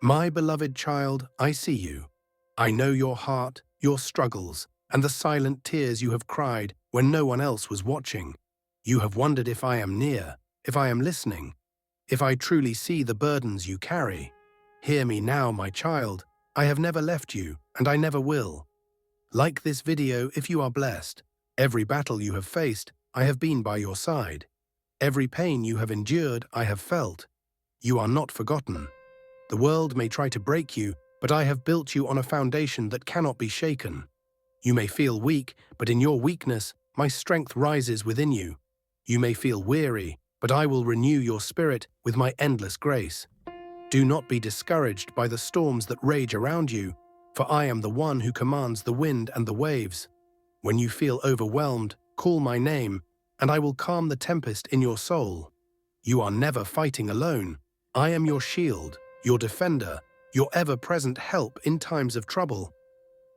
My beloved child, I see you. I know your heart, your struggles, and the silent tears you have cried when no one else was watching. You have wondered if I am near, if I am listening, if I truly see the burdens you carry. Hear me now, my child. I have never left you, and I never will. Like this video if you are blessed. Every battle you have faced, I have been by your side. Every pain you have endured, I have felt. You are not forgotten. The world may try to break you, but I have built you on a foundation that cannot be shaken. You may feel weak, but in your weakness, my strength rises within you. You may feel weary, but I will renew your spirit with my endless grace. Do not be discouraged by the storms that rage around you, for I am the one who commands the wind and the waves. When you feel overwhelmed, call my name, and I will calm the tempest in your soul. You are never fighting alone. I am your shield, your defender, your ever-present help in times of trouble.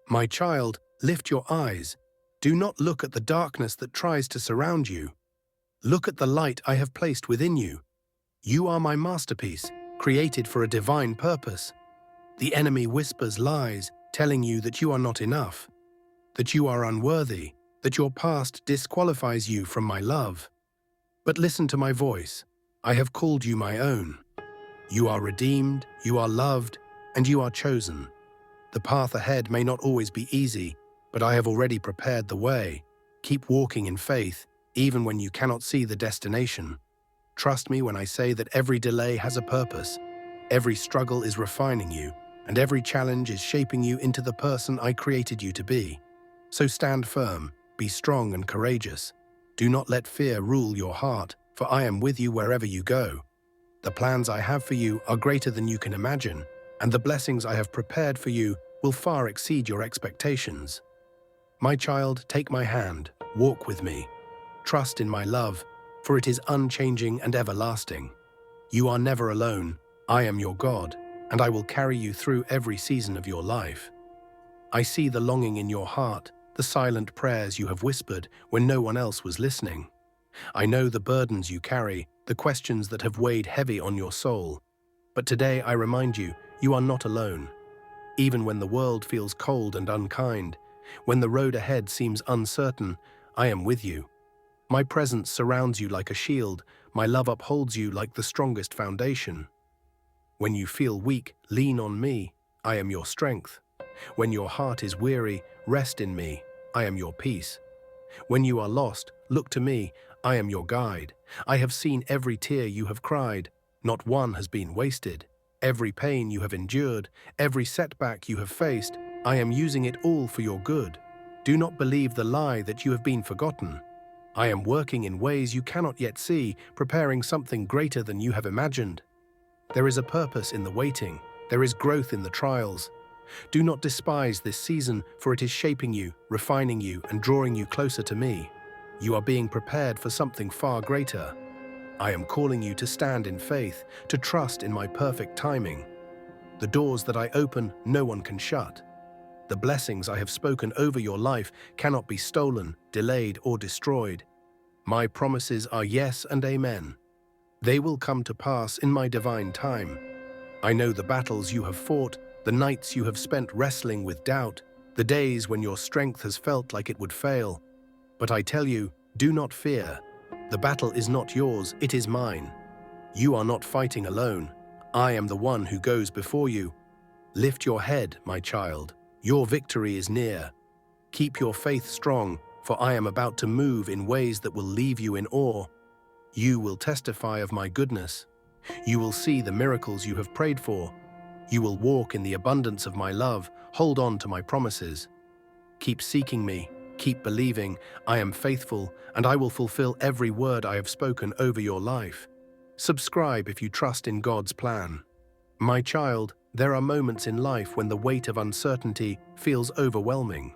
My child, lift your eyes. Do not look at the darkness that tries to surround you. Look at the light I have placed within you. You are my masterpiece, created for a divine purpose. The enemy whispers lies, telling you that you are not enough, that you are unworthy, that your past disqualifies you from my love. But listen to my voice. I have called you my own. You are redeemed, you are loved, and you are chosen. The path ahead may not always be easy, but I have already prepared the way. Keep walking in faith, even when you cannot see the destination. Trust me when I say that every delay has a purpose. Every struggle is refining you, and every challenge is shaping you into the person I created you to be. So stand firm, be strong and courageous. Do not let fear rule your heart, for I am with you wherever you go. The plans I have for you are greater than you can imagine, and the blessings I have prepared for you will far exceed your expectations. My child, take my hand, walk with me. Trust in my love, for it is unchanging and everlasting. You are never alone. I am your God, and I will carry you through every season of your life. I see the longing in your heart, the silent prayers you have whispered when no one else was listening. I know the burdens you carry, the questions that have weighed heavy on your soul. But today I remind you, you are not alone. Even when the world feels cold and unkind, when the road ahead seems uncertain, I am with you. My presence surrounds you like a shield, my love upholds you like the strongest foundation. When you feel weak, lean on me, I am your strength. When your heart is weary, rest in me, I am your peace. When you are lost, look to me, I am your guide. I have seen every tear you have cried, not one has been wasted. Every pain you have endured, every setback you have faced, I am using it all for your good. Do not believe the lie that you have been forgotten. I am working in ways you cannot yet see, preparing something greater than you have imagined. There is a purpose in the waiting. There is growth in the trials. Do not despise this season, for it is shaping you, refining you, and drawing you closer to me. You are being prepared for something far greater. I am calling you to stand in faith, to trust in my perfect timing. The doors that I open, no one can shut. The blessings I have spoken over your life cannot be stolen, delayed, or destroyed. My promises are yes and amen. They will come to pass in my divine time. I know the battles you have fought, the nights you have spent wrestling with doubt, the days when your strength has felt like it would fail. But I tell you, do not fear. The battle is not yours, it is mine. You are not fighting alone. I am the one who goes before you. Lift your head, my child. Your victory is near. Keep your faith strong, for I am about to move in ways that will leave you in awe. You will testify of my goodness. You will see the miracles you have prayed for. You will walk in the abundance of my love. Hold on to my promises. Keep seeking me. Keep believing. I am faithful, and I will fulfill every word I have spoken over your life. Subscribe if you trust in God's plan. My child, there are moments in life when the weight of uncertainty feels overwhelming.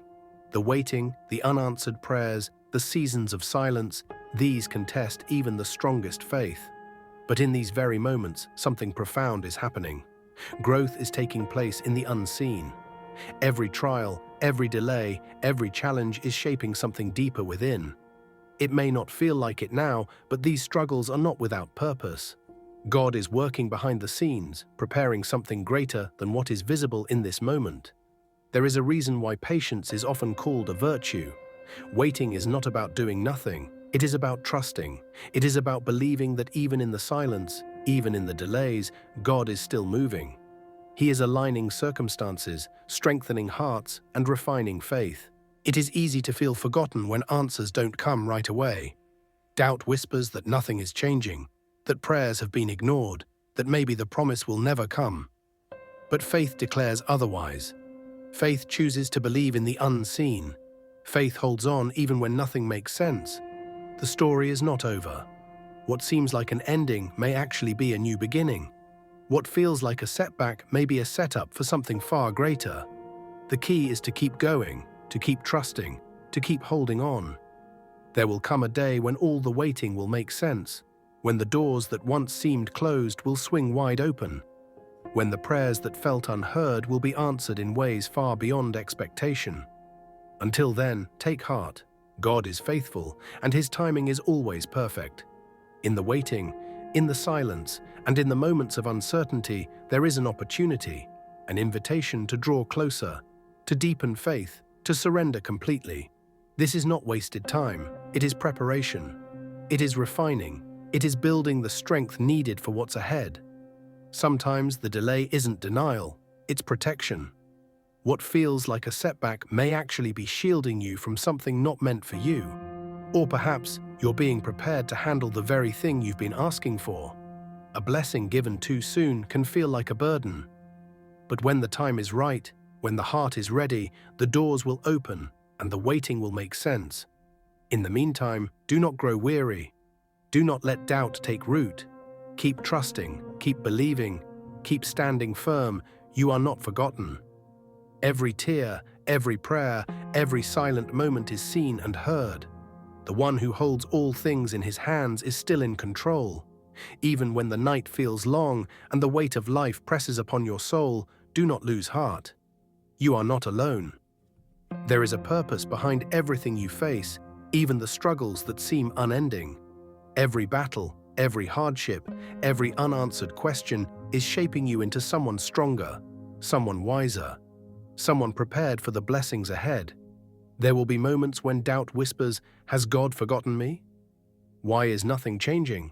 The waiting, the unanswered prayers, the seasons of silence, these can test even the strongest faith. But in these very moments, something profound is happening. Growth is taking place in the unseen. Every trial, every delay, every challenge is shaping something deeper within. It may not feel like it now, but these struggles are not without purpose. God is working behind the scenes, preparing something greater than what is visible in this moment. There is a reason why patience is often called a virtue. Waiting is not about doing nothing. It is about trusting. It is about believing that even in the silence, even in the delays, God is still moving. He is aligning circumstances, strengthening hearts, and refining faith. It is easy to feel forgotten when answers don't come right away. Doubt whispers that nothing is changing, that prayers have been ignored, that maybe the promise will never come. But faith declares otherwise. Faith chooses to believe in the unseen. Faith holds on even when nothing makes sense. The story is not over. What seems like an ending may actually be a new beginning. What feels like a setback may be a setup for something far greater. The key is to keep going, to keep trusting, to keep holding on. There will come a day when all the waiting will make sense, when the doors that once seemed closed will swing wide open, when the prayers that felt unheard will be answered in ways far beyond expectation. Until then, take heart. God is faithful, and His timing is always perfect. In the waiting, in the silence, and in the moments of uncertainty, there is an opportunity, an invitation to draw closer, to deepen faith, to surrender completely. This is not wasted time. It is preparation. It is refining. It is building the strength needed for what's ahead. Sometimes the delay isn't denial, it's protection. What feels like a setback may actually be shielding you from something not meant for you. Or perhaps you're being prepared to handle the very thing you've been asking for. A blessing given too soon can feel like a burden. But when the time is right, when the heart is ready, the doors will open and the waiting will make sense. In the meantime, do not grow weary. Do not let doubt take root. Keep trusting, keep believing, keep standing firm. You are not forgotten. Every tear, every prayer, every silent moment is seen and heard. The one who holds all things in his hands is still in control. Even when the night feels long and the weight of life presses upon your soul, do not lose heart. You are not alone. There is a purpose behind everything you face, even the struggles that seem unending. Every battle, every hardship, every unanswered question is shaping you into someone stronger, someone wiser, someone prepared for the blessings ahead. There will be moments when doubt whispers, "Has God forgotten me? Why is nothing changing?"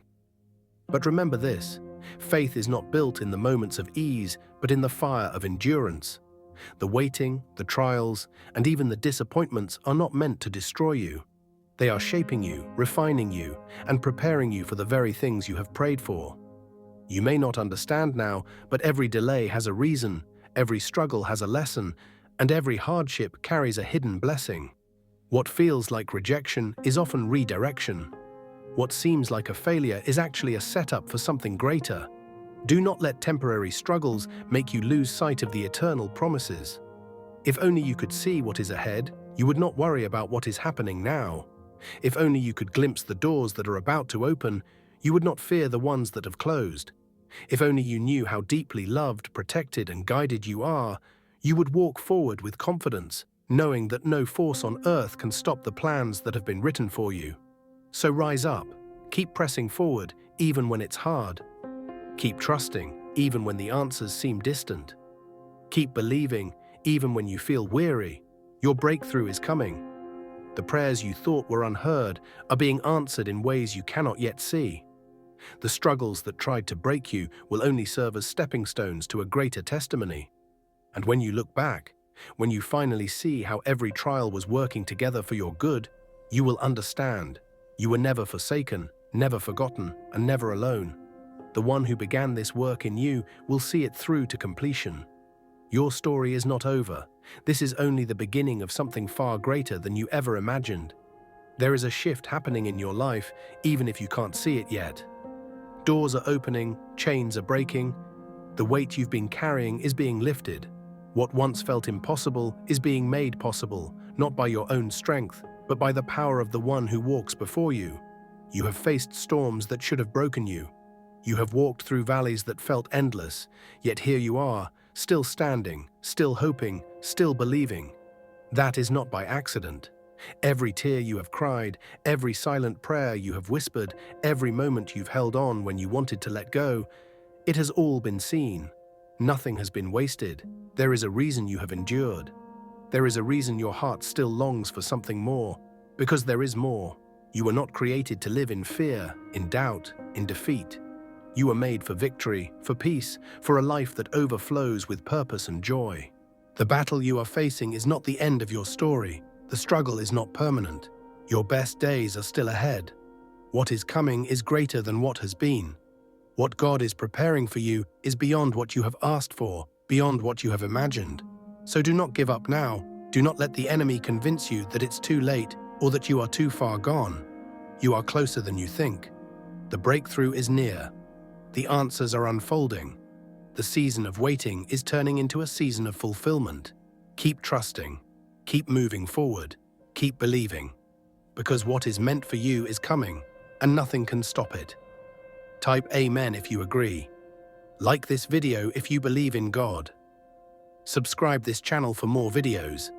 But remember this, faith is not built in the moments of ease, but in the fire of endurance. The waiting, the trials, and even the disappointments are not meant to destroy you. They are shaping you, refining you, and preparing you for the very things you have prayed for. You may not understand now, but every delay has a reason, every struggle has a lesson, and every hardship carries a hidden blessing. What feels like rejection is often redirection. What seems like a failure is actually a setup for something greater. Do not let temporary struggles make you lose sight of the eternal promises. If only you could see what is ahead, you would not worry about what is happening now. If only you could glimpse the doors that are about to open, you would not fear the ones that have closed. If only you knew how deeply loved, protected, and guided you are, you would walk forward with confidence, knowing that no force on earth can stop the plans that have been written for you. So rise up, keep pressing forward, even when it's hard. Keep trusting, even when the answers seem distant. Keep believing, even when you feel weary. Your breakthrough is coming. The prayers you thought were unheard are being answered in ways you cannot yet see. The struggles that tried to break you will only serve as stepping stones to a greater testimony. And when you look back, when you finally see how every trial was working together for your good, you will understand. You were never forsaken, never forgotten, and never alone. The one who began this work in you will see it through to completion. Your story is not over. This is only the beginning of something far greater than you ever imagined. There is a shift happening in your life, even if you can't see it yet. Doors are opening, chains are breaking. The weight you've been carrying is being lifted. What once felt impossible is being made possible, not by your own strength, but by the power of the one who walks before you. You have faced storms that should have broken you. You have walked through valleys that felt endless, yet here you are, still standing, still hoping, still believing. That is not by accident. Every tear you have cried, every silent prayer you have whispered, every moment you've held on when you wanted to let go, it has all been seen. Nothing has been wasted. There is a reason you have endured. There is a reason your heart still longs for something more, because there is more. You were not created to live in fear, in doubt, in defeat. You were made for victory, for peace, for a life that overflows with purpose and joy. The battle you are facing is not the end of your story. The struggle is not permanent. Your best days are still ahead. What is coming is greater than what has been. What God is preparing for you is beyond what you have asked for, beyond what you have imagined. So do not give up now. Do not let the enemy convince you that it's too late or that you are too far gone. You are closer than you think. The breakthrough is near. The answers are unfolding. The season of waiting is turning into a season of fulfillment. Keep trusting. Keep moving forward. Keep believing. Because what is meant for you is coming, and nothing can stop it. Type Amen if you agree. Like this video if you believe in God. Subscribe this channel for more videos.